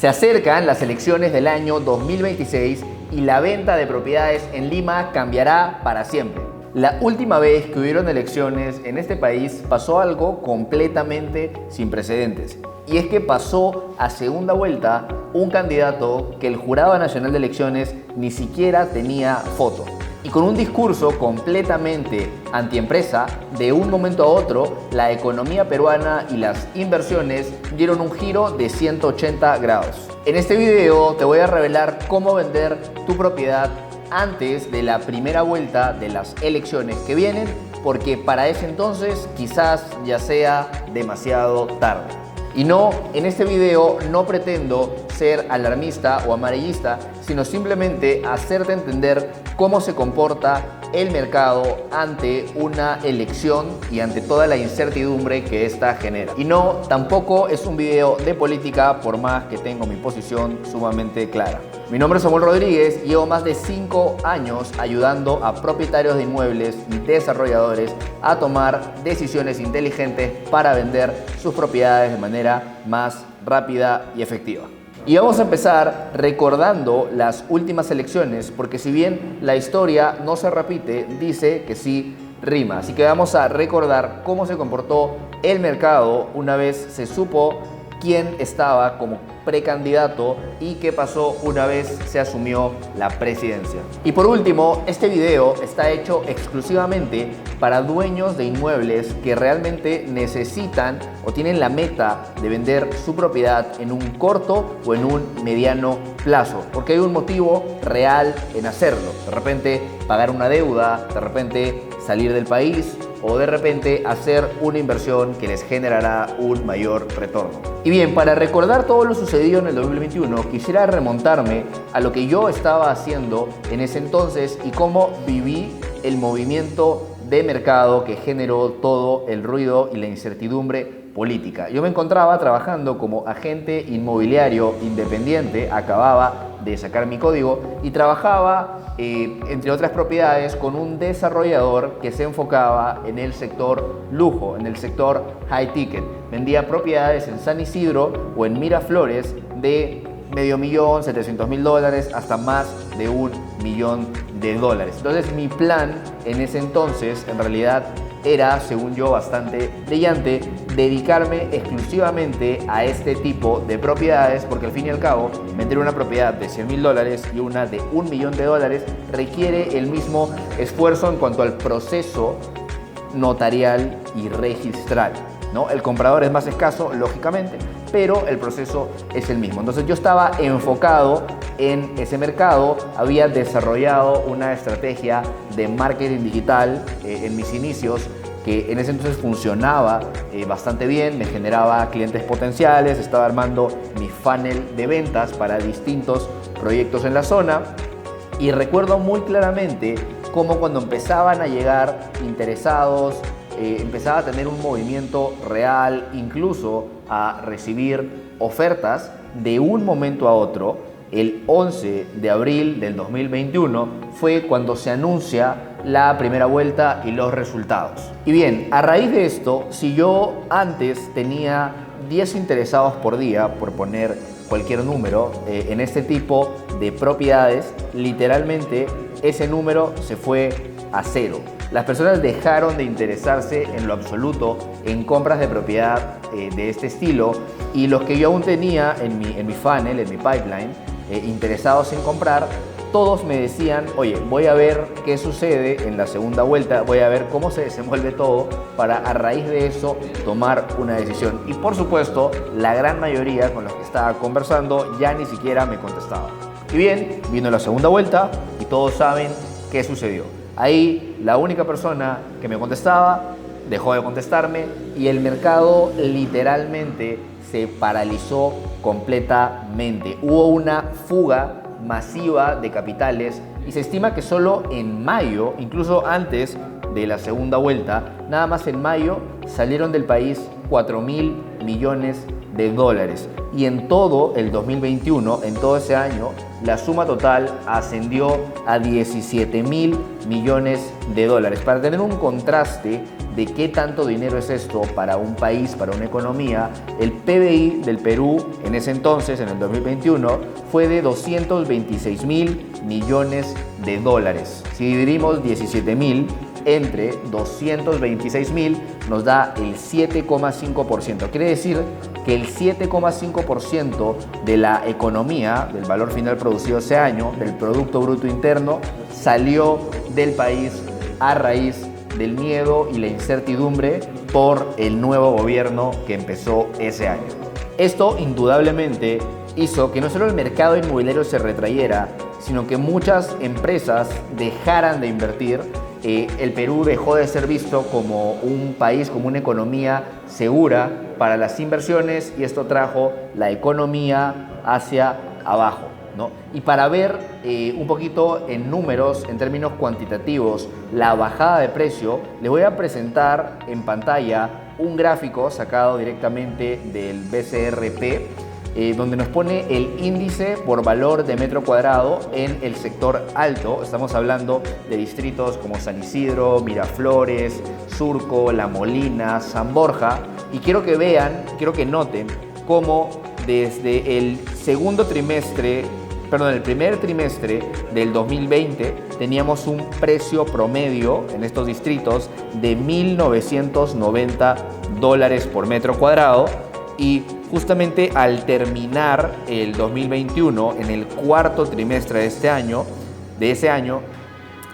Se acercan las elecciones del año 2026 y la venta de propiedades en Lima cambiará para siempre. La última vez que hubieron elecciones en este país pasó algo completamente sin precedentes. Y es que pasó a segunda vuelta un candidato que el Jurado Nacional de Elecciones ni siquiera tenía foto. Y con un discurso completamente antiempresa, de un momento a otro, la economía peruana y las inversiones dieron un giro de 180 grados. En este video te voy a revelar cómo vender tu propiedad antes de la primera vuelta de las elecciones que vienen, porque para ese entonces quizás ya sea demasiado tarde. Y no, en este video no pretendo ser alarmista o amarillista, sino simplemente hacerte entender cómo se comporta el mercado ante una elección y ante toda la incertidumbre que esta genera. Y no, tampoco es un video de política, por más que tengo mi posición sumamente clara. Mi nombre es Samuel Rodríguez y llevo más de 5 años ayudando a propietarios de inmuebles y desarrolladores a tomar decisiones inteligentes para vender sus propiedades de manera más rápida y efectiva. Y vamos a empezar recordando las últimas elecciones, porque si bien la historia no se repite, dice que sí rima. Así que vamos a recordar cómo se comportó el mercado una vez se supo quién estaba como precandidato y qué pasó una vez se asumió la presidencia. Y por último, este video está hecho exclusivamente para dueños de inmuebles que realmente necesitan o tienen la meta de vender su propiedad en un corto o en un mediano plazo, porque hay un motivo real en hacerlo. De repente pagar una deuda, de repente salir del país, o de repente hacer una inversión que les generará un mayor retorno. Y bien, para recordar todo lo sucedido en el 2021, quisiera remontarme a lo que yo estaba haciendo en ese entonces y cómo viví el movimiento de mercado que generó todo el ruido y la incertidumbre política. Yo me encontraba trabajando como agente inmobiliario independiente, acababa de sacar mi código y trabajaba entre otras propiedades con un desarrollador que se enfocaba en el sector lujo, en el sector high ticket. Vendía propiedades en San Isidro o en Miraflores de $500,000, $700,000 hasta más de $1,000,000. Entonces mi plan en ese entonces en realidad era, según yo, bastante brillante, dedicarme exclusivamente a este tipo de propiedades, porque al fin y al cabo vender una propiedad de $100,000 y una de $1,000,000 requiere el mismo esfuerzo en cuanto al proceso notarial y registral, ¿no? El comprador es más escaso, lógicamente, pero el proceso es el mismo. Entonces yo estaba enfocado en ese mercado, había desarrollado una estrategia de marketing digital en mis inicios que en ese entonces funcionaba bastante bien, me generaba clientes potenciales, estaba armando mi funnel de ventas para distintos proyectos en la zona y recuerdo muy claramente cómo cuando empezaban a llegar interesados, empezaba a tener un movimiento real, incluso a recibir ofertas de un momento a otro. El 11 de abril del 2021 fue cuando se anuncia la primera vuelta y los resultados. Y bien, a raíz de esto, si yo antes tenía 10 interesados por día, por poner cualquier número, en este tipo de propiedades, literalmente ese número se fue a 0. Las personas dejaron de interesarse en lo absoluto en compras de propiedad de este estilo, y los que yo aún tenía en mi funnel, en mi pipeline, interesados en comprar, todos me decían: oye, voy a ver qué sucede en la segunda vuelta, voy a ver cómo se desenvuelve todo para a raíz de eso tomar una decisión. Y por supuesto, la gran mayoría con los que estaba conversando ya ni siquiera me contestaba. Y bien, vino la segunda vuelta y todos saben qué sucedió. Ahí la única persona que me contestaba dejó de contestarme y el mercado literalmente se paralizó completamente. Hubo una fuga masiva de capitales y se estima que solo en mayo, incluso antes de la segunda vuelta, nada más en mayo salieron del país $4,000,000,000 y en todo el 2021, en todo ese año, la suma total ascendió a $17,000,000,000. Para tener un contraste, de qué tanto dinero es esto para un país, para una economía, el PBI del Perú en ese entonces, en el 2021, fue de 226.000 millones de dólares. Si dividimos 17.000 entre 226.000 nos da el 7,5%. Quiere decir que el 7,5% de la economía, del valor final producido ese año, del Producto Bruto Interno, salió del país a raíz del miedo y la incertidumbre por el nuevo gobierno que empezó ese año. Esto indudablemente hizo que no solo el mercado inmobiliario se retrayera, sino que muchas empresas dejaran de invertir. El Perú dejó de ser visto como un país, como una economía segura para las inversiones, y esto trajo la economía hacia abajo, ¿no? Y para ver un poquito en números, en términos cuantitativos, la bajada de precio, les voy a presentar en pantalla un gráfico sacado directamente del BCRP, donde nos pone el índice por valor de metro cuadrado en el sector alto. Estamos hablando de distritos como San Isidro, Miraflores, Surco, La Molina, San Borja. Y quiero que vean, quiero que noten cómo desde el primer trimestre del 2020 teníamos un precio promedio en estos distritos de $1.990 por metro cuadrado, y justamente al terminar el 2021, en el cuarto trimestre de ese año,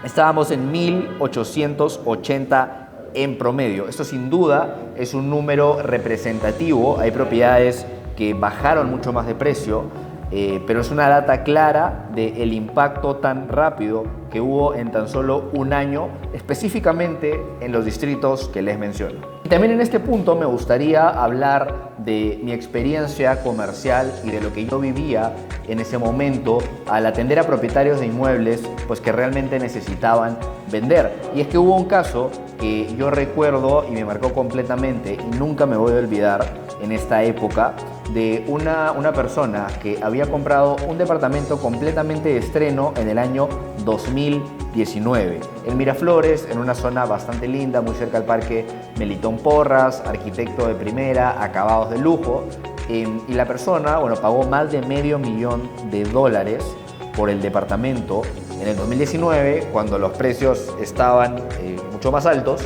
estábamos en 1.880 en promedio. Esto sin duda es un número representativo. Hay propiedades que bajaron mucho más de precio, pero es una data clara del impacto tan rápido que hubo en tan solo un año, específicamente en los distritos que les menciono. Y también en este punto me gustaría hablar de mi experiencia comercial y de lo que yo vivía en ese momento al atender a propietarios de inmuebles pues que realmente necesitaban vender. Y es que hubo un caso que yo recuerdo y me marcó completamente y nunca me voy a olvidar en esta época, de una persona que había comprado un departamento completamente de estreno en el año 2019 en Miraflores, en una zona bastante linda, muy cerca al Parque Melitón Porras, arquitecto de primera, acabados de lujo, y la persona, pagó más de $500,000 por el departamento en el 2019, cuando los precios estaban mucho más altos.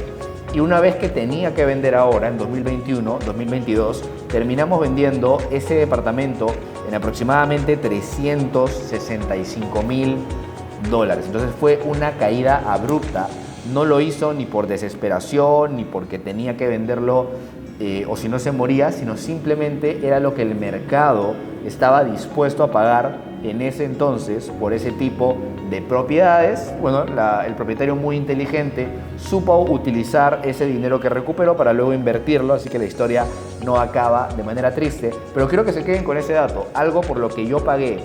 Y una vez que tenía que vender ahora, en 2021, 2022, terminamos vendiendo ese departamento en aproximadamente $365,000. Entonces fue una caída abrupta. No lo hizo ni por desesperación, ni porque tenía que venderlo o si no se moría, sino simplemente era lo que el mercado estaba dispuesto a pagar en ese entonces por ese tipo de propiedades. El propietario, muy inteligente, supo utilizar ese dinero que recuperó para luego invertirlo, así que la historia no acaba de manera triste, pero quiero que se queden con ese dato. Algo por lo que yo pagué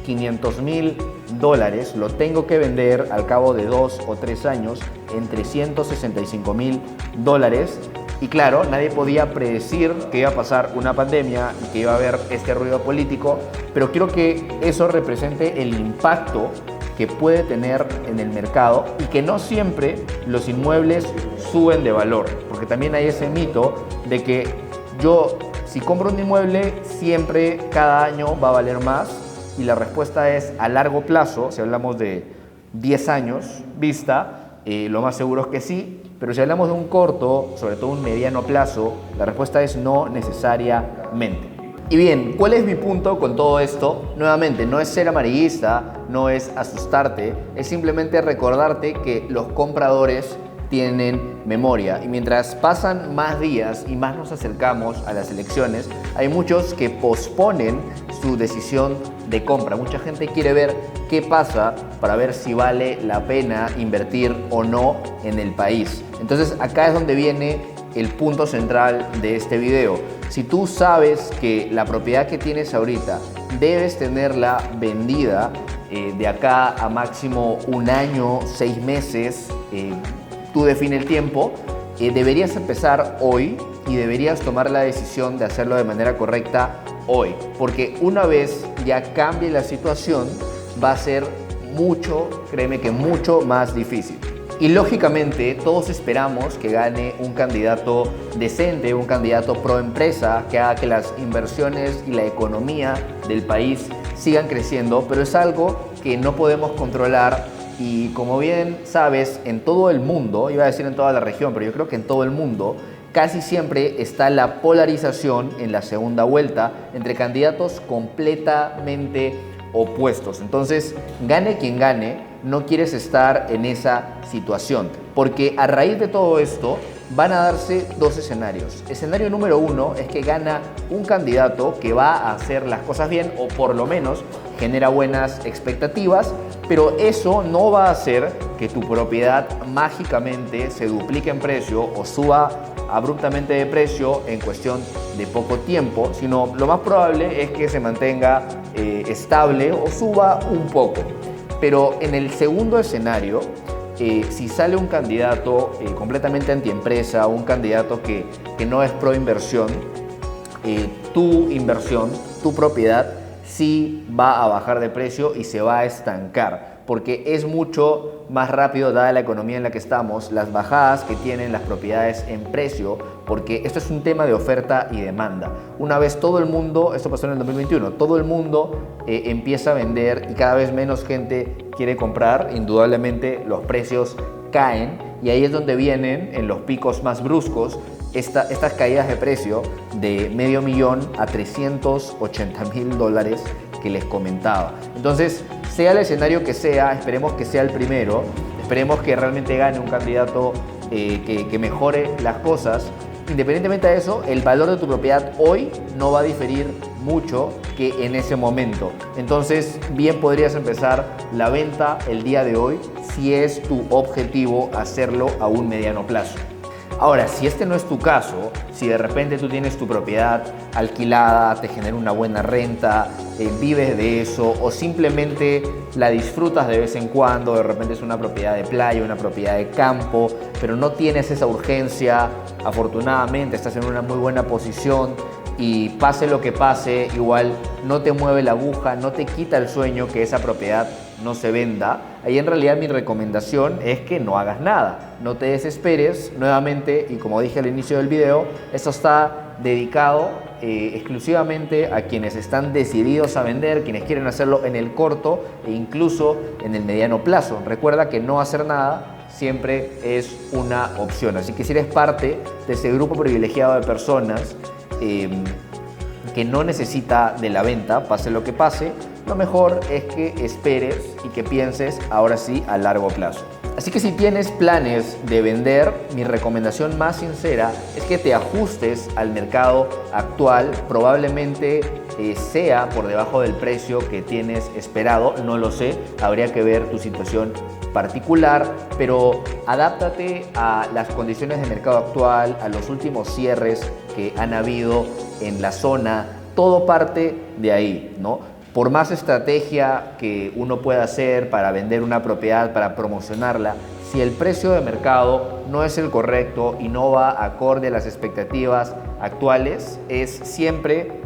$500,000 lo tengo que vender al cabo de 2 o 3 años en $365,000. Y claro, nadie podía predecir que iba a pasar una pandemia y que iba a haber este ruido político, pero quiero que eso represente el impacto que puede tener en el mercado y que no siempre los inmuebles suben de valor, porque también hay ese mito de que yo, si compro un inmueble, siempre cada año va a valer más, y la respuesta es a largo plazo. Si hablamos de 10 años vista, lo más seguro es que sí. Pero si hablamos de un corto, sobre todo un mediano plazo, la respuesta es no necesariamente. Y bien, ¿cuál es mi punto con todo esto? Nuevamente, no es ser amarillista, no es asustarte, es simplemente recordarte que los compradores tienen memoria, y mientras pasan más días y más nos acercamos a las elecciones, hay muchos que posponen su decisión de compra. Mucha gente quiere ver qué pasa para ver si vale la pena invertir o no en el país. Entonces acá es donde viene el punto central de este video. Si tú sabes que la propiedad que tienes ahorita debes tenerla vendida de acá a máximo un año, 6 meses, tú define el tiempo, deberías empezar hoy y deberías tomar la decisión de hacerlo de manera correcta hoy, porque una vez ya cambie la situación va a ser mucho, créeme que mucho más difícil. Y lógicamente todos esperamos que gane un candidato decente, un candidato pro empresa, que haga que las inversiones y la economía del país sigan creciendo, pero es algo que no podemos controlar y, como bien sabes, en todo el mundo, iba a decir en toda la región, pero yo creo que en todo el mundo, casi siempre está la polarización en la segunda vuelta entre candidatos completamente opuestos. Entonces, gane quien gane, no quieres estar en esa situación, porque a raíz de todo esto van a darse dos escenarios. Escenario número uno es que gana un candidato que va a hacer las cosas bien, o por lo menos genera buenas expectativas, pero eso no va a hacer que tu propiedad mágicamente se duplique en precio o suba abruptamente de precio en cuestión de poco tiempo, sino lo más probable es que se mantenga estable o suba un poco. Pero en el segundo escenario, si sale un candidato completamente antiempresa, un candidato que no es pro inversión, tu inversión, tu propiedad, sí va a bajar de precio y se va a estancar, porque es mucho más rápido, dada la economía en la que estamos, las bajadas que tienen las propiedades en precio, porque esto es un tema de oferta y demanda. Una vez todo el mundo, esto pasó en el 2021, todo el mundo empieza a vender y cada vez menos gente quiere comprar, indudablemente los precios caen, y ahí es donde vienen, en los picos más bruscos, estas caídas de precio de $500,000 a $380,000 que les comentaba. Entonces, sea el escenario que sea, esperemos que sea el primero, esperemos que realmente gane un candidato que mejore las cosas. Independientemente de eso, el valor de tu propiedad hoy no va a diferir mucho que en ese momento. Entonces, bien podrías empezar la venta el día de hoy si es tu objetivo hacerlo a un mediano plazo. Ahora, si este no es tu caso, si de repente tú tienes tu propiedad alquilada, te genera una buena renta, vives de eso, o simplemente la disfrutas de vez en cuando, de repente es una propiedad de playa, una propiedad de campo, pero no tienes esa urgencia, afortunadamente estás en una muy buena posición y pase lo que pase, igual no te mueve la aguja, no te quita el sueño que esa propiedad no se venda. Ahí en realidad mi recomendación es que no hagas nada, no te desesperes nuevamente, y como dije al inicio del video, esto está dedicado exclusivamente a quienes están decididos a vender, quienes quieren hacerlo en el corto e incluso en el mediano plazo. Recuerda que no hacer nada siempre es una opción, así que si eres parte de ese grupo privilegiado de personas que no necesita de la venta, pase lo que pase, lo mejor es que esperes y que pienses ahora sí a largo plazo. Así que si tienes planes de vender, mi recomendación más sincera es que te ajustes al mercado actual. Probablemente sea por debajo del precio que tienes esperado, no lo sé, habría que ver tu situación particular, pero adáptate a las condiciones de mercado actual, a los últimos cierres que han habido en la zona, todo parte de ahí, ¿no? Por más estrategia que uno pueda hacer para vender una propiedad, para promocionarla, si el precio de mercado no es el correcto y no va acorde a las expectativas actuales, es siempre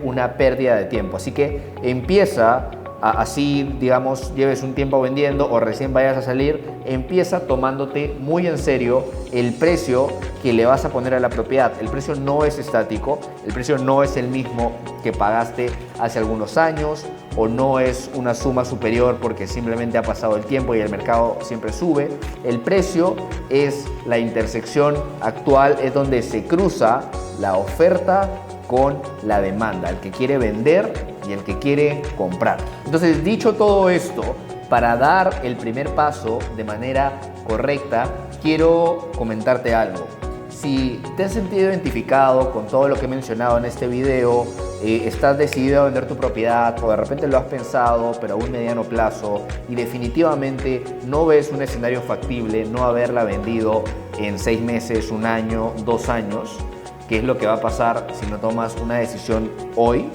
una pérdida de tiempo. Así que empieza, así digamos lleves un tiempo vendiendo o recién vayas a salir, empieza tomándote muy en serio el precio que le vas a poner a la propiedad. El precio no es estático, el precio no es el mismo que pagaste hace algunos años, o no es una suma superior porque simplemente ha pasado el tiempo y el mercado siempre sube. El precio es la intersección actual, es donde se cruza la oferta con la demanda, el que quiere vender y el que quiere comprar. Entonces, dicho todo esto, para dar el primer paso de manera correcta, quiero comentarte algo. Si te has sentido identificado con todo lo que he mencionado en este video, estás decidido a vender tu propiedad o de repente lo has pensado, pero a un mediano plazo, y definitivamente no ves un escenario factible, no haberla vendido en 6 meses, 1 año, 2 años, ¿qué es lo que va a pasar si no tomas una decisión hoy?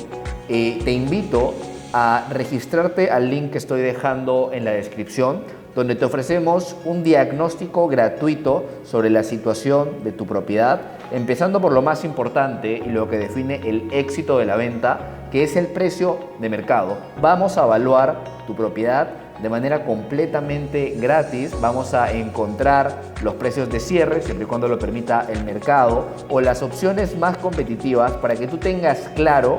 Te invito a registrarte al link que estoy dejando en la descripción, donde te ofrecemos un diagnóstico gratuito sobre la situación de tu propiedad, empezando por lo más importante y lo que define el éxito de la venta, que es el precio de mercado. Vamos a evaluar tu propiedad de manera completamente gratis. Vamos a encontrar los precios de cierre, siempre y cuando lo permita el mercado, o las opciones más competitivas para que tú tengas claro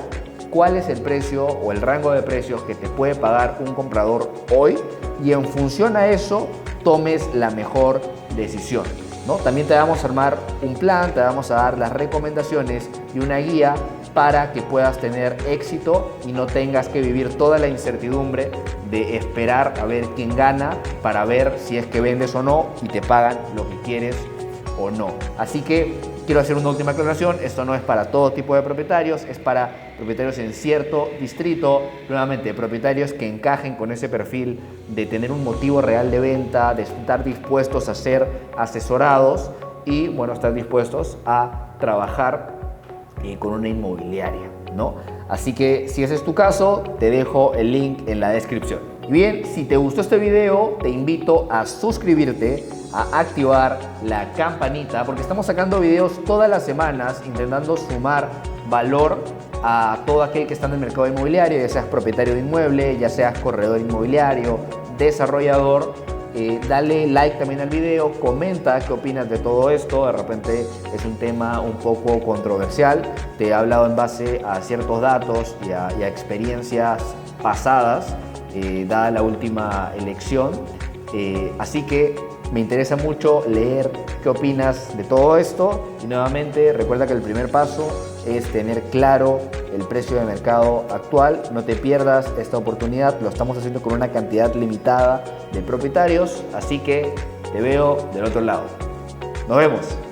cuál es el precio o el rango de precios que te puede pagar un comprador hoy, y en función a eso tomes la mejor decisión, ¿no? También te vamos a armar un plan, te vamos a dar las recomendaciones y una guía para que puedas tener éxito y no tengas que vivir toda la incertidumbre de esperar a ver quién gana para ver si es que vendes o no y te pagan lo que quieres o no. Así que quiero hacer una última aclaración: esto no es para todo tipo de propietarios, es para propietarios en cierto distrito, nuevamente propietarios que encajen con ese perfil de tener un motivo real de venta, de estar dispuestos a ser asesorados y, bueno, estar dispuestos a trabajar con una inmobiliaria, ¿no? Así que si ese es tu caso, te dejo el link en la descripción. Y bien, si te gustó este video, te invito a suscribirte, a activar la campanita, porque estamos sacando videos todas las semanas intentando sumar valor a todo aquel que está en el mercado inmobiliario, ya seas propietario de inmueble, ya seas corredor inmobiliario, desarrollador. Dale like también al video, comenta qué opinas de todo esto. De repente es un tema un poco controversial, te he hablado en base a ciertos datos y a experiencias pasadas, dada la última elección, así que me interesa mucho leer qué opinas de todo esto. Y nuevamente recuerda que el primer paso es tener claro el precio de mercado actual. No te pierdas esta oportunidad, lo estamos haciendo con una cantidad limitada de propietarios, así que te veo del otro lado. Nos vemos.